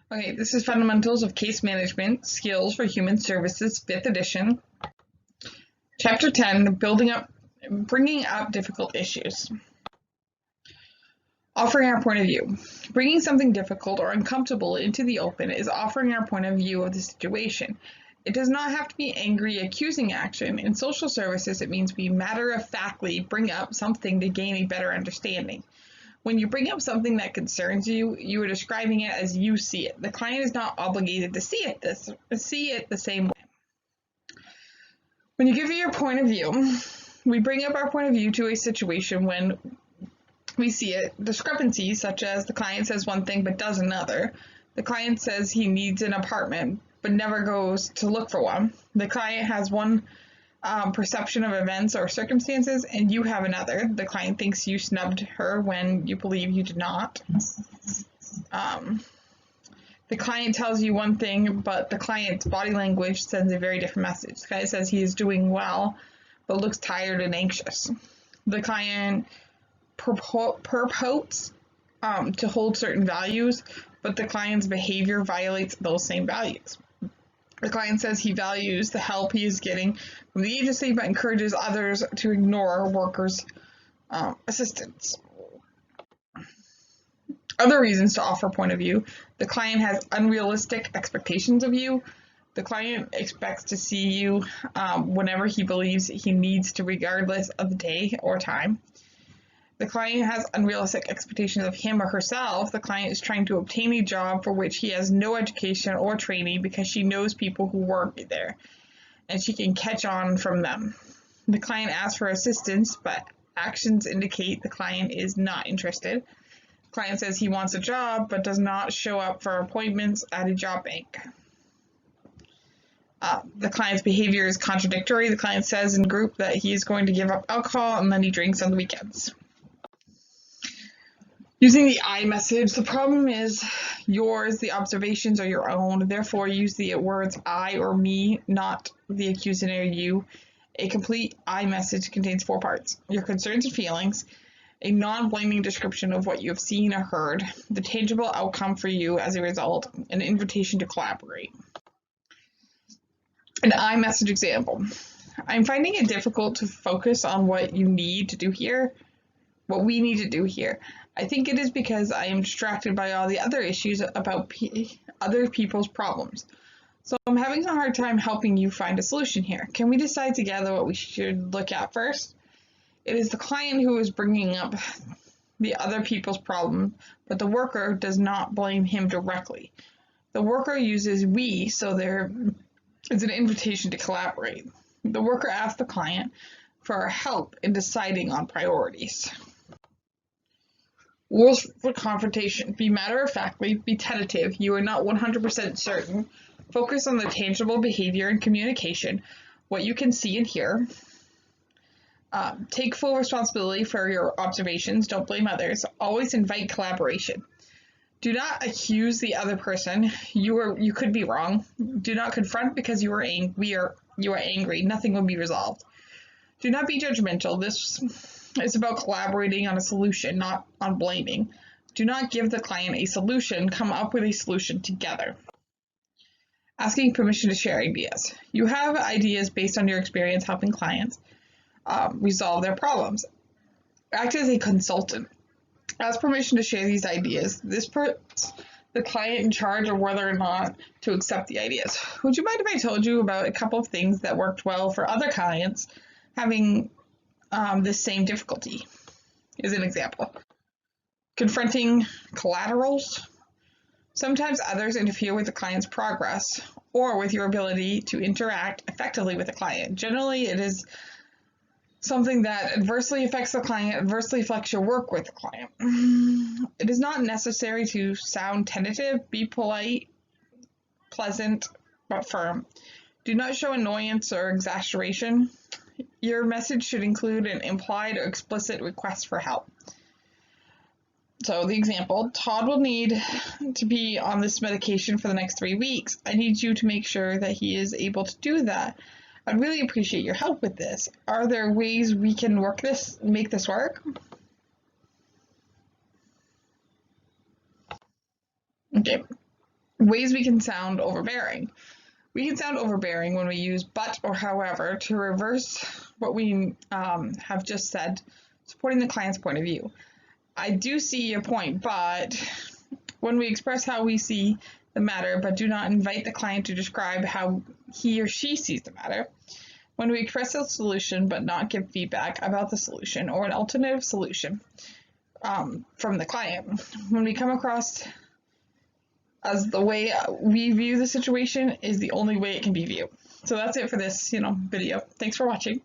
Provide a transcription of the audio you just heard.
Okay, this is Fundamentals of Case Management Skills for Human Services, 5th edition. Chapter 10, Bringing Up Difficult Issues. Offering our point of view. Bringing something difficult or uncomfortable into the open is offering our point of view of the situation. It does not have to be angry, accusing action. In social services, it means we matter-of-factly bring up something to gain a better understanding. When you bring up something that concerns you, you are describing it as you see it. The client is not obligated to see it the same way. When you give your point of view, we bring up our point of view to a situation when we see a discrepancy, such as the client says one thing but does another. The client says he needs an apartment but never goes to look for one. The client has one perception of events or circumstances, and you have another. The client thinks you snubbed her when you believe you did not. The client tells you one thing, but the client's body language sends a very different message. The client says he is doing well, but looks tired and anxious. The client purports to hold certain values, but the client's behavior violates those same values. The client says he values the help he is getting from the agency, but encourages others to ignore workers' assistance. Other reasons to offer point of view. The client has unrealistic expectations of you. The client expects to see you whenever he believes he needs to, regardless of the day or time. The client has unrealistic expectations of him or herself. The client is trying to obtain a job for which he has no education or training because she knows people who work there and she can catch on from them. The client asks for assistance, but actions indicate the client is not interested. The client says he wants a job but does not show up for appointments at a job bank. The client's behavior is contradictory. The client says in group that he is going to give up alcohol and then he drinks on the weekends. Using the I message, the problem is yours, the observations are your own, therefore use the words I or me, not the accusatory you. A complete I message contains 4 parts: your concerns and feelings, a non-blaming description of what you have seen or heard, the tangible outcome for you as a result, an invitation to collaborate. An I message example. I'm finding it difficult to focus on what we need to do here. I think it is because I am distracted by all the other issues about other people's problems. So I'm having a hard time helping you find a solution here. Can we decide together what we should look at first? It is the client who is bringing up the other people's problem, but the worker does not blame him directly. The worker uses we, so there is an invitation to collaborate. The worker asks the client for help in deciding on priorities. Rules for confrontation. Be matter-of-factly, be tentative. You are not 100% certain. Focus on the tangible behavior and communication, what you can see and hear. Take full responsibility for your observations. Don't blame others. Always invite collaboration. Do not accuse the other person. You could be wrong. Do not confront because you are angry. Nothing will be resolved. Do not be judgmental. This is about collaborating on a solution, not on blaming. Do not give the client a solution. Come up with a solution together. Asking permission to share ideas. You have ideas based on your experience helping clients resolve their problems. Act as a consultant. Ask permission to share these ideas. This puts the client in charge of whether or not to accept the ideas. Would you mind if I told you about a couple of things that worked well for other clients having this same difficulty? Is an example. Confronting collaterals. Sometimes others interfere with the client's progress or with your ability to interact effectively with the client. Generally, it is something that adversely affects the client, adversely affects your work with the client. It is not necessary to sound tentative. Be polite, pleasant, but firm. Do not show annoyance or exasperation. Your message should include an implied or explicit request for help. So the example, Todd will need to be on this medication for the next 3 weeks. I need you to make sure that he is able to do that. I'd really appreciate your help with this. Are there ways we can make this work? Okay. Ways we can sound overbearing. We can sound overbearing when we use but or however to reverse what we have just said, supporting the client's point of view. I do see your point, but when we express how we see the matter but do not invite the client to describe how he or she sees the matter. When we express a solution but not give feedback about the solution or an alternative solution from the client. When we come across as the way we view the situation is the only way it can be viewed. So that's it for this, video. Thanks for watching.